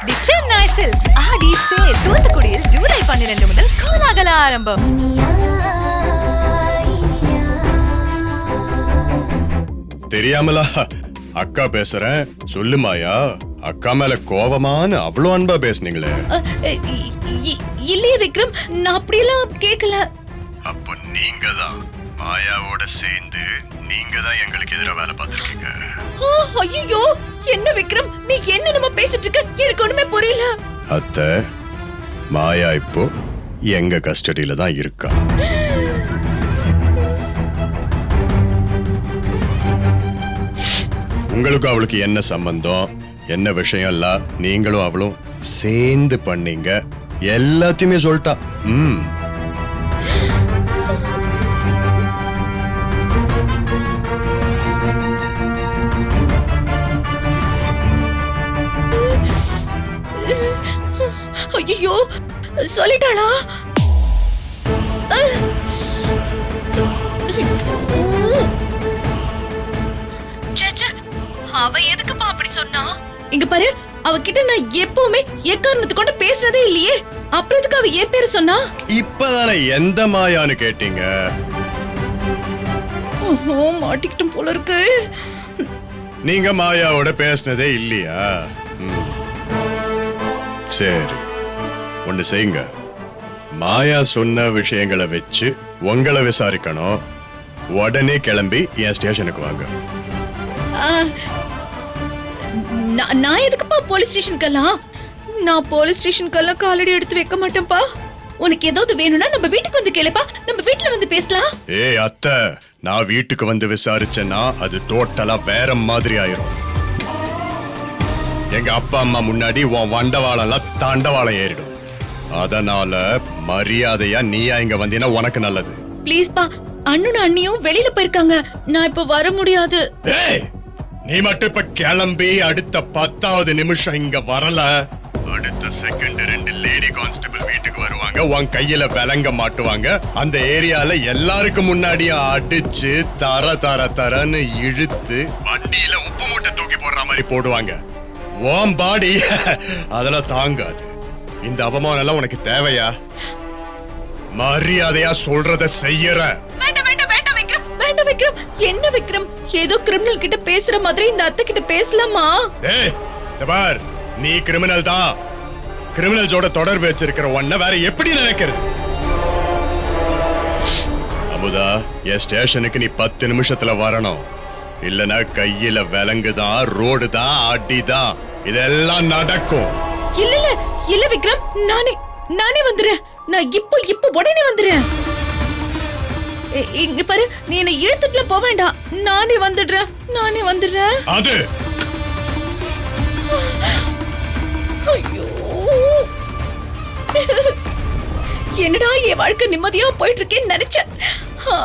தி Chennai silks ஆடி sale தூத்துக்குடியில் ஜூலை 12 முதல் கோலாகல ஆரம்பம். தெரியாமலா அக்கா பேசுறேன். சொல்லு மாயா, அக்கா மேல கோவமான அவ்வளவு அன்பா பேசுனீங்களே. இல்லையே விக்ரம், நான் அப்படியெல்லாம் கேட்கல. அப்ப நீங்க தான் மாயாவோட சேர்ந்து நீங்க தான் எங்களுக்கு எதிராக வேலை பார்த்திருக்கீங்க. ஐயோ, என்ன விக்ரம், நீ என்ன நம்ம பேசிட்டு இருக்க? எனக்கு ஒண்ணுமே புரியல. அத்தை, மாயா இப்போ எங்க கஸ்டடியில தான் இருக்கா. உங்களுக்கு அவளுக்கு என்ன சம்பந்தம், என்ன விஷயம் எல்லாம் நீங்களும் அவளும் சேர்ந்து பண்ணீங்க எல்லாத்தையுமே சொல்லிட்டா. ஐயோ, சொல்லிட்டாளா? அவ எதுக்குப்பா அப்படி சொன்னா? இங்க பாரு, அவகிட்ட நான் எப்பவுமே எக்காரணத்தை கொண்டு பேசுறதே இல்லையே. அப்புறம் எதுக்கு அவ ஏன் பேரு சொன்னா? இப்பதானே எந்த மாயான்னு கேட்டீங்க. மாட்டிக்கிட்டும் போல இருக்கு. நீங்க மாயாவோட பேசினதே இல்லையா? சரி, ஒண்ணு செய்யுங்க. மாயா சொன்ன விஷயங்களை வச்சு உங்களை விசாரிக்கணும். உடனே கிளம்பி என் ஸ்டேஷனுக்கு வாங்க. நான் எதுக்குப்பா போலீஸ் ஸ்டேஷனுக்கெல்லாம்? நான் போலீஸ் ஸ்டேஷனுக்கெல்லாம் காலடி எடுத்து வைக்க மாட்டேன்ப்பா. உனக்கு ஏதாவது வேணும்னா நம்ம வீட்டுக்கு வந்து கேளுப்பா, நம்ம வீட்டுல வந்து பேசலாம். ஏய் அத்தை, நான் வீட்டுக்கு வந்து விசாரிச்சேன்னா அது டோட்டலா வேற மாதிரி ஆயிரும். எங்க அப்பா அம்மா முன்னாடி உன் வண்டவாளம் எல்லாம் தண்டவாளம் ஏறிடும். அதனால மரியாதையா நீயா இங்க வந்தீனா உனக்கு நல்லது. ப்ளீஸ் பா, அண்ணனும் அண்ணியும் வெளியில போயிருக்காங்க, நான் இப்ப வர முடியாது. ஏய், நீ மட்டும் இப்ப கிளம்பி அடுத்த 10வது நிமிஷம் இங்க வரல, அடுத்த செகண்ட் 2 லேடி கான்ஸ்டபிள் வீட்டுக்கு வருவாங்க. உன் கையில விலங்க மாட்டுவாங்க. அந்த ஏரியால எல்லாருக்கும் முன்னாடியும் அடிச்சு தர தர தரன்னு இழுத்து வண்டியில உப்பு மூட்டை தூக்கி போடுற மாதிரி போடுவாங்க. உன் பாடி அதெல்லாம் தாங்காது. இந்த அவமானம் எல்லாம் உனக்கு தேவையா? மரியாதையா சொல்றத செய்யற. வேண்டாம் வேண்டாம் வேண்டாம் விக்ரம், வேண்டாம் விக்ரம். என்ன விக்ரம், ஏதோ கிரிமினல் கிட்ட பேசுற மாதிரி இந்த அத்தை கிட்ட பேசலாமா? ஏய் தபார், நீ கிரிமினல் தான். கிரிமினல்ஸோட தொடர்பு வச்சிருக்கிற உன்னை வேற எப்படி நினைக்கிறது? அமுதா, என் ஸ்டேஷனுக்கு நீ 10 நிமிஷத்துல வரணும். இல்லனா கையில விலங்குதான், ரோடு தான், அடிதான், இதெல்லாம் நடக்கும். இல்ல இல்ல இல்ல விக்ரம், நானே வந்துறேன். நான் இப்போ உடனே வந்துறேன். இங்க பாரு, நீ என்ன இழுத்துட்டுல போக வேண்டாம். நானே வந்துடுறேன். அது ஐயோ, என்னடா என் வாழ்க்கை நிம்மதியா போயிட்டு இருக்கேன்னு நினைச்சேன்.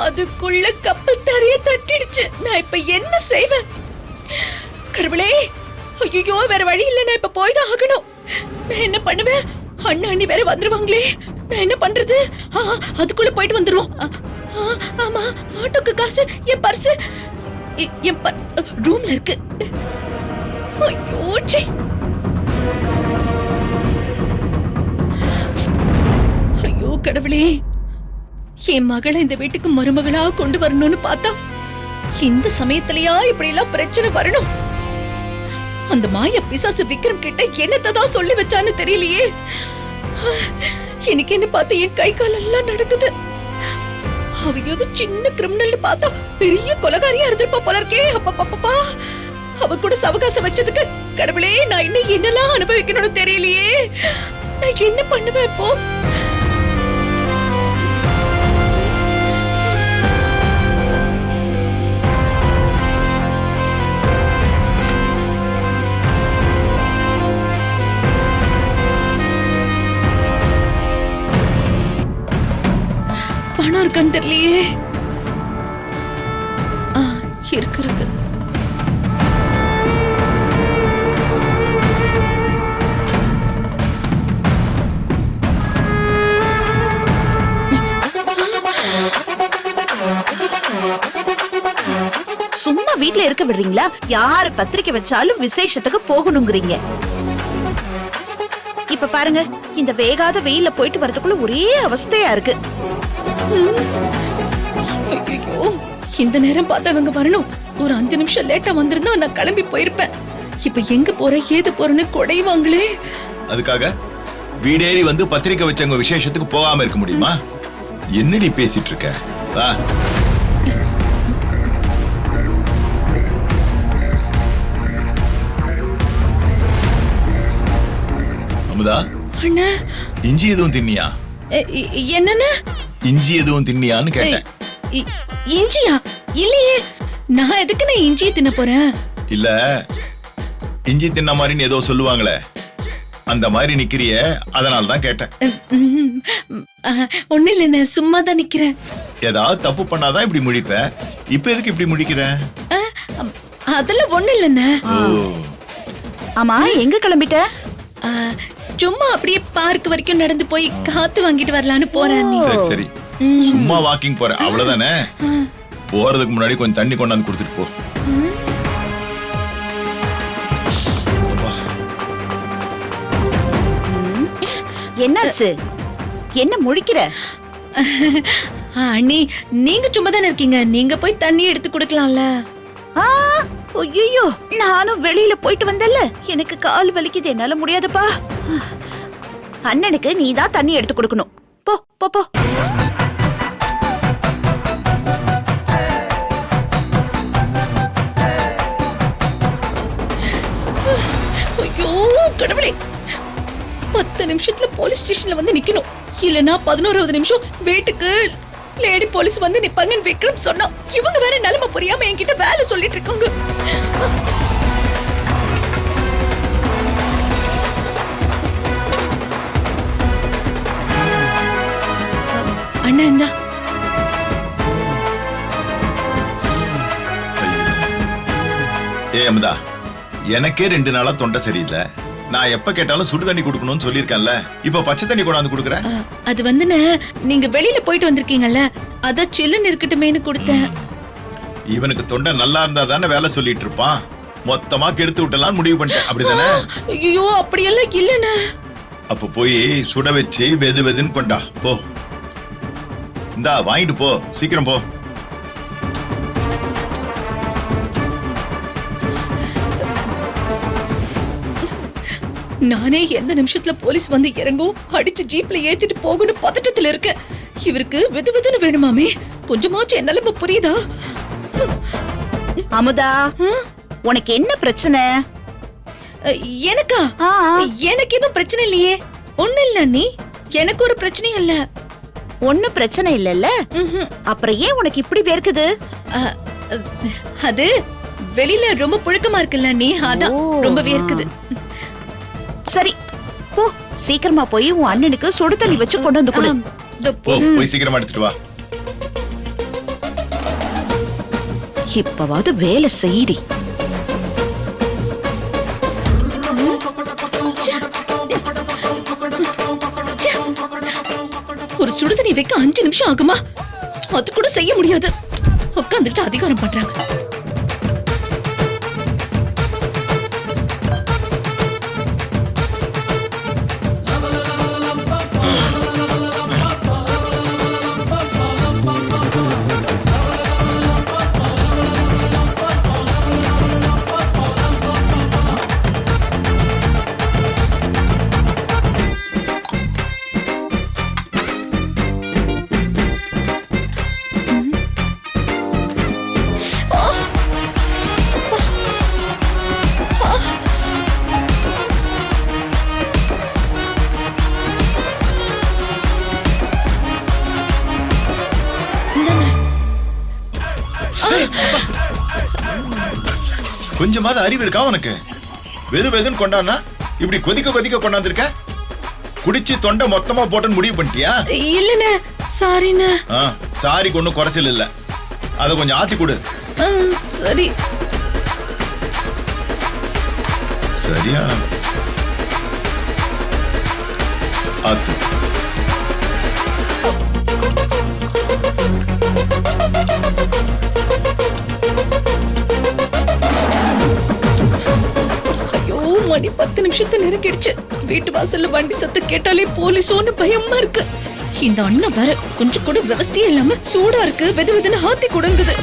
அதுக்குள்ள கப்பல் தரைய தட்டிடுச்சு. நான் இப்ப என்ன செய்வேன்? கடவுளே, ஐயோ, வேற வழி இல்ல. நான் இப்ப போய்தான் ஆகணும். நான் என்ன பண்ணுவேன்? அண்ணா அண்ணி வேற வந்துருவாங்களே. நான் என்ன பண்றது? அதுக்குள்ள போயிட்டு வந்துருவோம். ஆமா, ஆட்டோக்கு காசு, என் பர்ஸ் என் ரூம்ல இருக்கு. ஐயோ சே, ஐயோ கடவுளே, என் மகளை இந்த வீட்டுக்கு மருமகளா கொண்டு வரணும்னு பார்த்தா இந்த சமயத்திலயா இப்படி எல்லாம் பிரச்சனை வரணும்? அந்த மாய பிசாசு விக்ரம் கிட்ட என்னத்தான் சொல்லி வச்சான்னு தெரியலையே. எனக்கு என்ன பார்த்து என் கை கால் எல்லாம் நடக்குது. அவ ஏதோ சின்ன கிரிமினல் பார்த்தா பெரிய கொலைகாரியா இருந்திருப்பா போல இருக்கே. அப்பப்பா, அவ கூட சவகாசம் வச்சதுக்கு கடவுளே, நான் இன்னும் என்னெல்லாம் அனுபவிக்கணும்னு தெரியலையே. நான் என்ன பண்ணுவேன் இப்போ? பணம் இருக்கான்னு தெரியலையே. இருக்கு. சும்மா வீட்ல இருக்க விடுறீங்களா? யாரு பத்திரிக்கை வச்சாலும் விசேஷத்துக்கு போகணுங்கிறீங்க. இப்ப பாருங்க, இந்த வேகாத வெயில்ல போயிட்டு வரதுக்குள்ள ஒரே அவஸ்தையா இருக்கு. ஐயோ, இந்த நேரம் பார்த்தவங்க வரணும். ஒரு 5 நிமிஷம் லேட்டா வந்திருந்தா நான் கிளம்பி போயிருப்பேன். இப்ப எங்க போற ஏது போறேன்னு குடைவாங்களே. அதுக்காக வீடேறி வந்து பத்திரிக்கை வச்சவங்க விசேஷத்துக்கு போகாம இருக்க முடியுமா? என்னடி பேசிட்டு இருக்க? வா. அமுதா, அண்ணா, இஞ்சி எதுவும் தின்னியா? என்னன்னு? இஞ்சி எதுவும் தின்னியான்னு கேட்டேன். இஞ்சியா? இல்லையே, நான் எதுக்கு நான் இஞ்சி தின்ன போறேன்? இல்ல, இஞ்சி தின்ன மாதிரின்னு ஏதோ சொல்லுவாங்களே, அந்த மாதிரி நிக்கிறிய, அதனால தான் கேட்டேன். ஒண்ணு இல்ல, சும்மா தான் நிக்கிறேன். ஏதாவது தப்பு பண்ணாதான் இப்படி முழிப்ப. இப்ப எதுக்கு இப்படி முழிக்கிற? அதெல்லாம் ஒண்ணு இல்லண்ணே. ஆமா, எங்க கிளம்பிட்ட? சும்மா அப்படியே பார்க் வரைக்கும் நடந்து போய் காத்து வாங்கிட்டு வரலான்னு போறேன். சரி சரி, சும்மா வாக்கிங் போற அவ்வளவுதானே? போறதுக்கு முன்னாடி கொஞ்சம் தண்ணி கொண்டாந்து கொடுத்துட்டு போ. என்னாச்சு? என்ன முழிக்கிற? அண்ணி, நீங்க சும்மா தானே இருக்கீங்க, நீங்க போய் தண்ணி எடுத்து கொடுக்கலாம்ல. ஐயோ, நானும் வெளியில போயிட்டு வந்தேன்ல, எனக்கு கால் வலிக்குது, என்னால முடியாதுப்பா. அண்ணனுக்கு நீதான் தண்ணி எடுத்து கொடுக்கணும். போ போ போ. ஐயோ கடவுளே, 10 நிமிஷத்துல போலீஸ் ஸ்டேஷன்ல வந்து நிக்கணும். இல்லனா 11வது நிமிஷம் வீட்டுக்கு லேடி போலீஸ் வந்து நிப்பாங்கன்னு விக்ரம் சொன்னா. இவங்க வேற நிலைமை புரியாம என்கிட்ட வேலை சொல்லிட்டு இருக்காங்க. அண்ணா, இந்தா. ஏ அமுதா, எனக்கே 2 நாளா தொண்டை சரியில்லை. நான் எப்ப கேட்டாலும் சுடு தண்ணி குடுக்கணும்னு சொல்லிருக்கேன்ல, இப்ப பச்சை தண்ணி கொண்டாந்து குடுக்குற. அது வந்துன்னு நீங்க வெளியில போயிட்டு வந்திருக்கீங்கல்ல, அத சில்லுன்னு இருக்கட்டுமேன்னு கொடுத்தேன். இவனுக்கு தொண்டை நல்லா இருந்தா தானே வேலை சொல்லிட்டு இருப்பான். மொத்தமா கெடுத்து விட்டலாம் முடிவு பண்ணிட்டேன், அப்படிதானே? ஐயோ, அப்படியெல்லாம் இல்லண்ணா. அப்ப போய் சுட வச்சு வெது வெதுன்னு கொண்டா போ. இந்தா வாங்கிட்டு போ, சீக்கிரம் போ. நானே எந்த நிமிஷத்துல போலீஸ் வந்து இறங்கும், அடிச்சு ஜீப்ல ஏத்திட்டு போகணும் பதட்டத்துல இருக்க. இவருக்கு வெது வெதுன்னு வேணுமாமே. கொஞ்சமாச்சும் என்னால புரியுதா? அமுதா, உனக்கு என்ன பிரச்சனை? எனக்கா? எனக்கு எதுவும் பிரச்சனை இல்லையே. ஒண்ணு இல்ல நீ, எனக்கு ஒரு பிரச்சனையும் இல்ல. ஒன்னும் பிரச்சனை இல்லல்ல? அப்புறம் ஏன் உனக்கு இப்படி வேர்க்குது? அது வெளியில ரொம்ப புழுக்கமா இருக்குல்ல நீ, அதான் ரொம்ப வேர்க்குது. சரி போ, சீக்கிரமா போய் உன் அண்ணனுக்கு சுடு தண்ணி வச்சு கொண்டு வந்து கொடு. போ, போய் சீக்கிரமா எடுத்துட்டு வா. இப்பவாவது வேலை செய்டி. ஒரு சுடு தண்ணி வைக்க 5 நிமிஷம் ஆகுமா? அது கூட செய்ய முடியாது. உட்காந்துட்டு அதிகாரம் பண்றாங்க. கொஞ்சமாவது அறிவு இருக்கா உனக்கு? வெது வெதுன்னு கொண்டானா இப்படி கொதிக்க கொதிக்க கொண்டாந்துருக்க. குடிச்சு தொண்டை மொத்தமா போட்டுன்னு முடிவு பண்ணிட்டியா? இல்லண்ணே, சாரிண்ணே. சாரி ஒன்னும் குறைச்சல் இல்ல, அத கொஞ்சம் ஆத்தி கொடு. சரி. சரியா? ஆத்து. மணி 10 10 நிமிஷத்தை நெருங்கிடுச்சு. வீட்டு வாசல்ல வண்டி சத்தம் கேட்டாலே போலீஸோன்னு பயமா இருக்கு. இந்த அண்ணன் வர கொஞ்சம் கூட விவஸ்தையே இல்லாம சூடா இருக்கு, வெது வெதுன்னு ஆத்தி கொடுங்குது.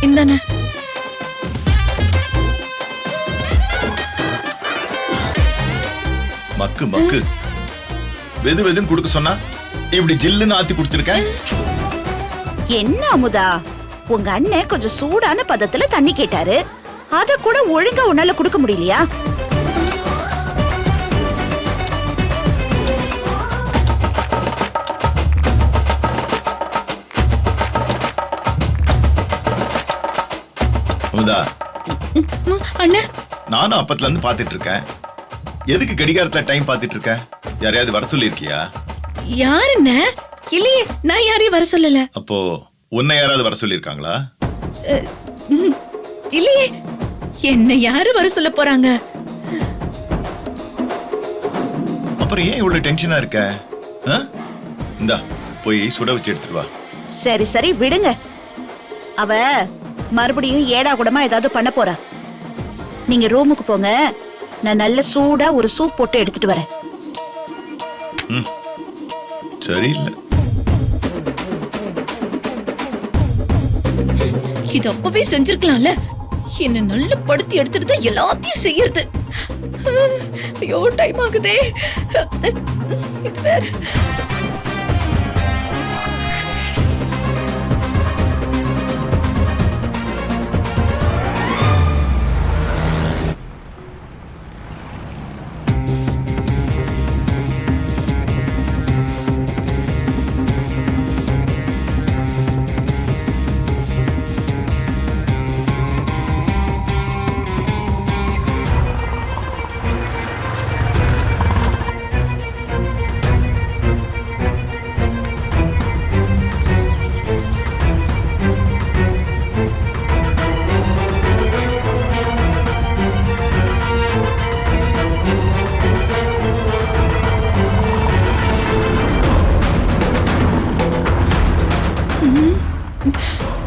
இந்தானே. மக்கு மக்கு வெது வெதுன்னு கொடுக்க சொன்னா இப்படி ஜில்லுன்னு ஆத்தி கொடுத்திருக்கேன். என்ன அமுதா, உங்க அண்ணன் கொஞ்சம் சூடான பதத்துல தண்ணி கேட்டாரு, அத கூட ஒழுங்கா உன்னால கொடுக்க முடியலையா? அமுதா, அண்ணா, நானும் அப்பத்துல இருந்து பாத்துட்டு இருக்கேன். எதுக்கு கடிகாரத்துல டைம் பாத்துட்டு இருக்க? யாரையாவது வர சொல்லிருக்கியா? யாருண்ண? இல்லையே, நான் யாரையும் வர சொல்லல. அப்போ உன்னை யாராவது வர சொல்லிருக்காங்களா? இல்லையே, என்ன யாரு வர சொல்ல போறாங்க? அப்புறம் ஏன் இவ்வளவு டென்ஷனா இருக்க? இந்தா போய் சுட வச்சு எடுத்துட்டு வா. சரி சரி விடுங்க, அவ மறுபடியும் ஏடா கூடமா ஏதாவது பண்ண போறா. நீங்க ரூமுக்கு போங்க, நான் நல்ல சூடா ஒரு சூப் போட்டு எடுத்துட்டு வரேன். சரியில்லை. இது அப்பவே செஞ்சிருக்கலாம்ல. என்ன நல்ல படுத்தி எடுத்துட்டு எல்லாத்தையும் செய்யறது. ஐயோ, டைம் ஆகுதே. இது வேற.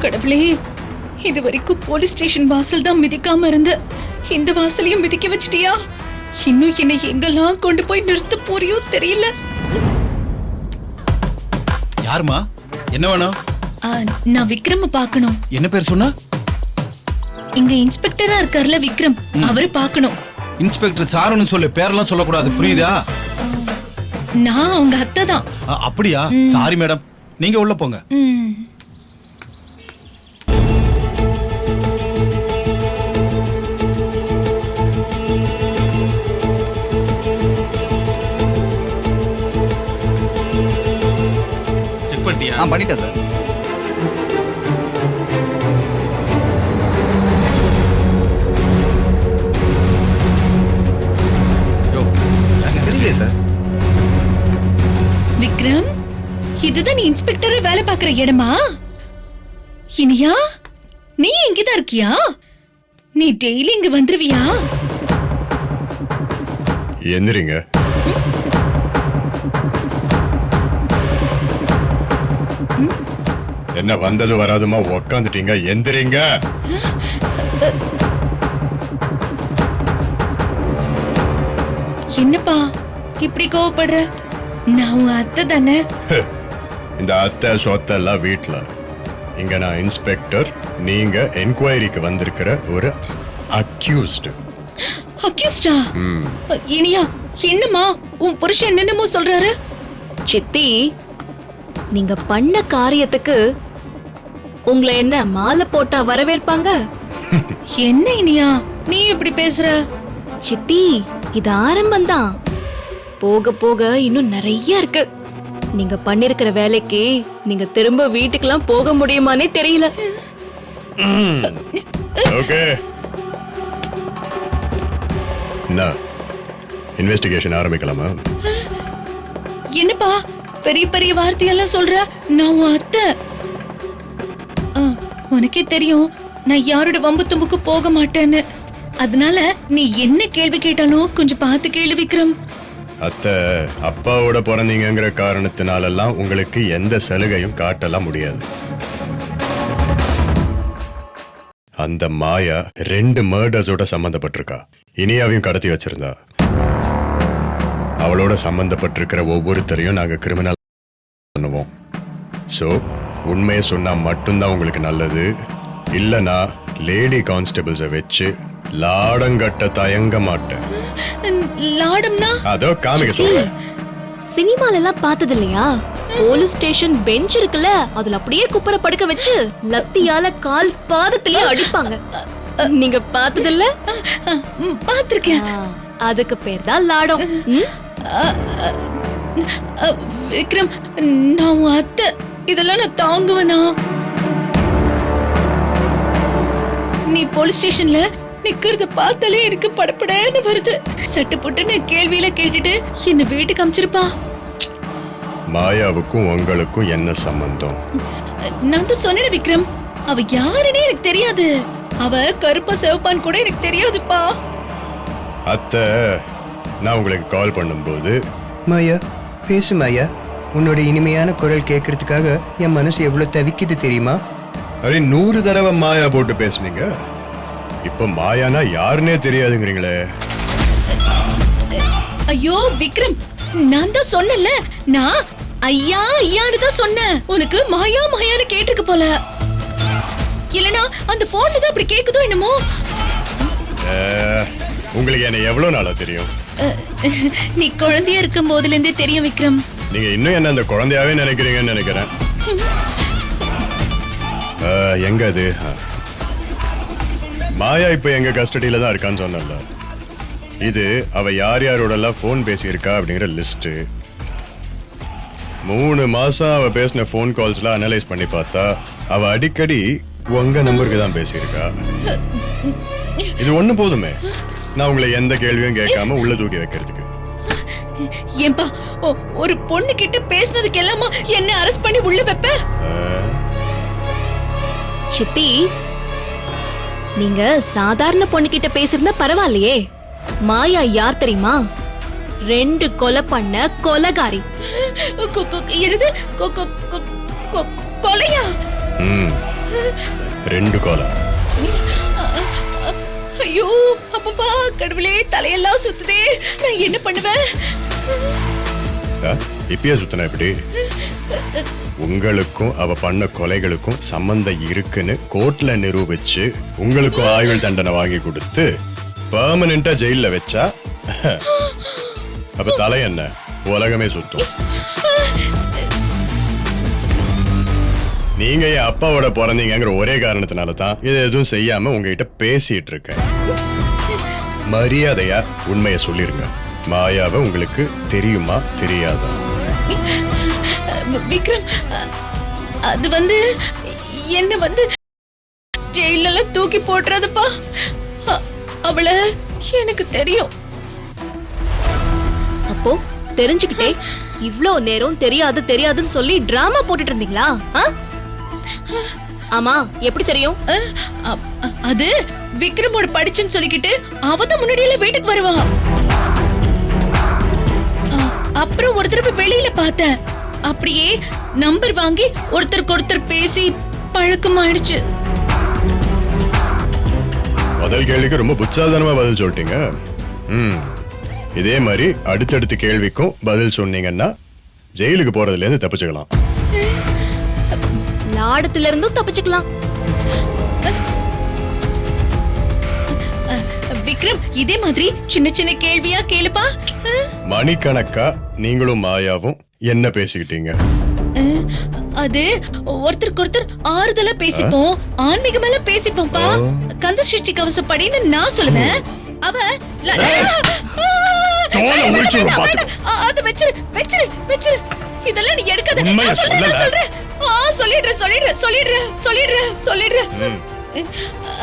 கடவுளே, இது வரைக்கும் போலீஸ் ஸ்டேஷன் வாசல் தான் மிதிக்காம இருந்த, இந்த வாசலையும் மிதிக்க வச்சிட்டியா? இன்னும் என்னை எங்கெல்லாம் கொண்டு போய் நிறுத்த போறியோ தெரியல. யாருமா? என்ன வேணும்? நான் விக்ரம பார்க்கணும். என்ன பேர் சொன்னா? இங்க இன்ஸ்பெக்டரா இருக்கார்ல விக்ரம், அவரை பார்க்கணும். இன்ஸ்பெக்டர் சாருன்னு சொல்லு, பேரெல்லாம் சொல்லக்கூடாது, புரியுதா? நான் அவங்க அத்தை தான். அப்படியா? சாரி மேடம், நீங்க உள்ள போங்க. செக் பண்ணிட்டியா? பண்ணிட்டேன் சார். தெரியலையே சார். விக்ரம், இதுதான் நீ இன்ஸ்பெக்டர் வேலை பார்க்கிற இடமா? இனியா, நீ இங்கதான் இருக்கியா? நீ டெய்லி இங்க வந்துருவியா? எந்திரிங்க. என்ன வந்தது வராதுமா உக்காந்துட்டீங்க, எந்திரிங்க. என்னப்பா இப்படி கோவப்படுற? நான் உன் அத்தை தானே. இந்த அத்தை சொத்தெல்லாம் வீட்டுல. இங்க நான் இன்ஸ்பெக்டர், நீங்க என்கொயரிக்கு வந்திருக்கிற ஒரு அக்யூஸ்ட். அக்யூஸ்டா? இனியா, என்னம்மா உன் புருஷன் என்னென்னமோ சொல்றாரு? சித்தி, நீங்க பண்ண காரியத்துக்கு உங்களை என்ன மாலை போட்டா வரவேற்பாங்க? என்ன இனியா நீ இப்படி பேசுற? சித்தி, இது ஆரம்பம்தான். போக போக இன்னும் நிறைய இருக்கு. நீங்க பண்ணிருக்கிற வேலைக்கு நீங்க திரும்ப வீட்டுக்கெல்லாம் போக முடியுமானே தெரியல. ஓகே, இன்வெஸ்டிகேஷன் ஆரம்பிக்கலாமா? என்னப்பா பெரிய பெரிய வார்த்தையெல்லாம் சொல்ற? நான் உன் அத்தை. உனக்கே தெரியும் நான் யாரோட வம்பு தும்புக்கு போக மாட்டேன்னு. அதனால நீ என்ன கேள்வி கேட்டாலும் கொஞ்சம் பார்த்து கேளு விக்ரம். அத்தை அப்பாவோட பிறந்தீங்கங்கிற காரணத்தினாலெல்லாம் உங்களுக்கு எந்த சலுகையும் காட்டலாம் முடியாது. அந்த மாயா 2 மர்டர்ஸோட சம்பந்தப்பட்டிருக்கா. இனியாவையும் கடத்தி வச்சிருந்தா. அவளோட சம்பந்தப்பட்டிருக்கிற ஒவ்வொருத்தரையும் நாங்க கிரிமினல் பண்ணுவோம். சோ உண்மையை சொன்னா மட்டும்தான் உங்களுக்கு நல்லது. இல்லனா லேடி கான்ஸ்டபிள்ஸை வச்சு லாடங்கட்ட தயங்க மாட்டேன். லாடம்னா அதோ காமிக்க சொல்றேன். சினிமால எல்லாம் பார்த்தது இல்லையா? போலீஸ் ஸ்டேஷன் பெஞ்ச் இருக்குல்ல, அதுல அப்படியே குப்புற படுக்க வச்சு லத்தியால கால் பாதத்திலேயே அடிப்பாங்க. நீங்க பார்த்தது இல்ல? பாத்திருக்கேன். அதுக்கு பேர் தான் லாடம். ம்? விக்ரம், நான் உன் அத்தை. இதெல்லாம் நான் தாங்குவேனா? நீ போலீஸ் ஸ்டேஷன்ல நிக்கிறத பார்த்தாலே எனக்கு படப்படன்னு வருது. சட்டு போட்டு கேள்வியில கேட்டுட்டு என்ன வீட்டுக்கு அமிச்சிருப்பா. மாயாவுக்கும் உங்களுக்கும் என்ன சம்பந்தம்? நான் தான் சொன்னேன் விக்ரம், அவ யாருன்னே எனக்கு தெரியாது. அவ கருப்பா சிவப்பான்னு கூட எனக்கு தெரியாதுப்பா. அத்தை நான் உங்களுக்கு கால் பண்ணும்போது மாயா பேசு மாயா, உன்னோட இனிமையான குரல் கேட்கறதுக்காக என் மனசு எவ்வளவு தவிக்குது தெரியுமா? அப்படி 100 தடவை மாயா போட்டு பேசுனீங்க. இப்ப மாயானா யாருன்னே தெரியாதுங்கிறீங்களே. ஐயோ விக்ரம், நான் தான் சொன்னல, நான் ஐயா ஐயான்னு தான் சொன்னேன். உனக்கு மாயா மாயான்னு கேட்டிருக்கு போல. இல்லனா அந்த போன்ல தான் அப்படி கேக்குதோ என்னமோ. உங்களுக்கு என்ன எவ்வளவு நாளா தெரியும்? நீ குழந்தையா இருக்கும் போதுல இருந்தே தெரியும் விக்ரம். நீங்க இன்னும் என்ன அந்த குழந்தையாவே நினைக்கிறீங்கன்னு நினைக்கிறேன். எங்க அது? மாயா இப்ப எங்க கஸ்டடியில தான் இருக்கான்னு சொன்னல. இது அவ யார் யாரோடலாம் போன் பேசியிருக்கா அப்படிங்கிற லிஸ்ட். 3 மாசம் அவ பேசின போன் கால்ஸ்லாம் அனலைஸ் பண்ணி பார்த்தா அவ அடிக்கடி உங்க நம்பருக்கு தான் பேசியிருக்கா. இது ஒண்ணு போதுமே நான் உங்களை எந்த கேள்வியும் கேட்காம உள்ள தூக்கி வைக்கிறதுக்கு. ஏன்பா ஒரு பொண்ணு கிட்ட பேசினதுக்கு எல்லாமா என்ன அரெஸ்ட் பண்ணி உள்ள வைப்ப? சித்தி, நீங்க சாதாரண பொண்ணு கிட்ட பேசிருந்தா பரவாயில்லையே. மாயா யார் தெரியுமா? 2 கொலை பண்ண கொலைகாரி. என்னது? கொலையா? 2 கொலை. ஐயோ அப்பப்பா, கடவுளே, தலையெல்லாம் சுத்துதே. நான் என்ன பண்ணுவேன்? இப்பயே சுத்தன எப்படி? உங்களுக்கும் அவ பண்ண கொலைகளுக்கும் சம்பந்தம் இருக்குன்னு கோர்ட்ல நிரூபிச்சு உங்களுக்கும் ஆயுள் தண்டனை வாங்கி கொடுத்து பெர்மனண்டா ஜெயில வச்சா அப்ப தலை என்ன உலகமே சுத்தும். நீங்க என் அப்பாவோட பிறந்தீங்கிற ஒரே காரணத்தினால தான் இது எதுவும் செய்யாம உங்ககிட்ட பேசிட்டு இருக்கேன். மரியாதையா உண்மையை சொல்லிருங்க. மாயாவை உங்களுக்கு தெரியுமா தெரியாதா? விக்ரம், அது என்ன ஜெயில தூக்கி போட்டுறதுப்பா. அவள எனக்கு தெரியும். அப்போ தெரிஞ்சுக்கிட்டே இவ்ளோ நேரம் தெரியாது தெரியாதுன்னு சொல்லி டிராமா போட்டுட்டு இருந்தீங்களா? ஆமா, எப்படி தெரியும்? அது விக்ரமோட படிச்சுன்னு சொல்லிக்கிட்டு அவதான் முன்னாடியில வீட்டுக்கு வருவா. அப்புறம் ஒரு தடவை வெளியில பார்த்தேன். அப்படியே நம்பர் வாங்கி ஒருத்தருக்கு ஒருத்தர் பேசி பழக்கமாயிடுச்சு. முதல் கேள்விக்கு ரொம்ப புத்தாதனமா பதில் சொல்லிட்டீங்க. இதே மாதிரி அடுத்தடுத்த கேள்விக்கும் பதில் சொன்னீங்கன்னா ஜெயிலுக்கு போறதுல இருந்து தப்பிச்சுக்கலாம். லாடத்துல இருந்தும் தப்பிச்சுக்கலாம். விக்ரம், இதே மாதிரி சின்ன சின்ன கேள்வியா கேளுப்பா. மணிக்கணக்கா நீங்களும் மாயாவும் என்ன பேசிக்கிட்டீங்க? அது ஒருத்தருக்கு ஒருத்தர் ஆறுதலா பேசிப்போம், ஆன்மீகமெல்ல பேசிப்போம்பா. கந்த சஷ்டி கவசம் படின்னு நான் சொல்லுவேன். அவ அது வச்சிரு. இதெல்லாம் நீ எடுக்காத. சொல்லிடுறேன்.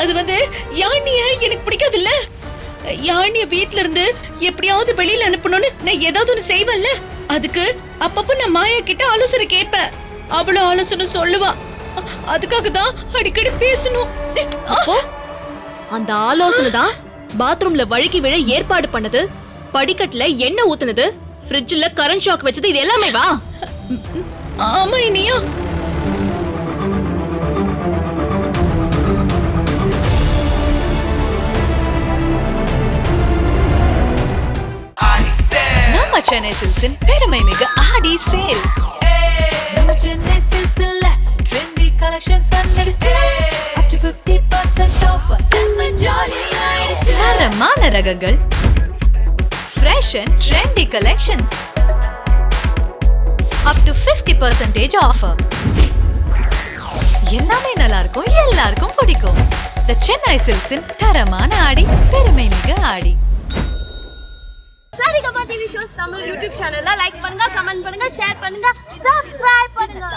அது யானிய எனக்கு பிடிக்காது இல்ல. யானிய வீட்ல இருந்து எப்படியாவது வெளியில அனுப்பணும்னு நான் ஏதாவது ஒண்ணு செய்வேன்ல. அதுக்கு அப்பப்ப நான் மாயா கிட்ட ஆலோசனை கேட்பேன். அவ்வளவு ஆலோசனை சொல்லுவா. அதுக்காக தான் அடிக்கடி பேசணும். அந்த ஆலோசனை தான் பாத்ரூம்ல வழுக்கி விழ ஏற்பாடு பண்ணது. படிக்கட்டுல எண்ணெய் ஊத்துனது, ஃப்ரிட்ஜ்ல கரண்ட் ஷாக் வச்சது, இது எல்லாமே வா. ஆமா இனியா. நம்ம சென்னை சில்க்ஸின் பெருமை மிகு ஆடி சேல். நம்ம சென்னை சில்க்ஸ்ல ட்ரெண்டி கலெக்ஷன்ஸ் வந்துடுச்சு. up to 50% off. செம்ம ஜாலியா ஆயிடுச்சு. தரமான ரகங்கள், fresh and trendy collections. up to 50% offer. எல்லாமே நல்லா இருக்கும், எல்லாருக்கும் பிடிக்கும். The சென்னை சில்க்ஸின் தரமான ஆடி, பெருமை மிகு ஆடி. Saregama TV shows Tamil YouTube சேனல்ல லைக் பண்ணுங்க, கமெண்ட் பண்ணுங்க, ஷேர் பண்ணுங்க, சப்ஸ்கிரைப் பண்ணுங்க.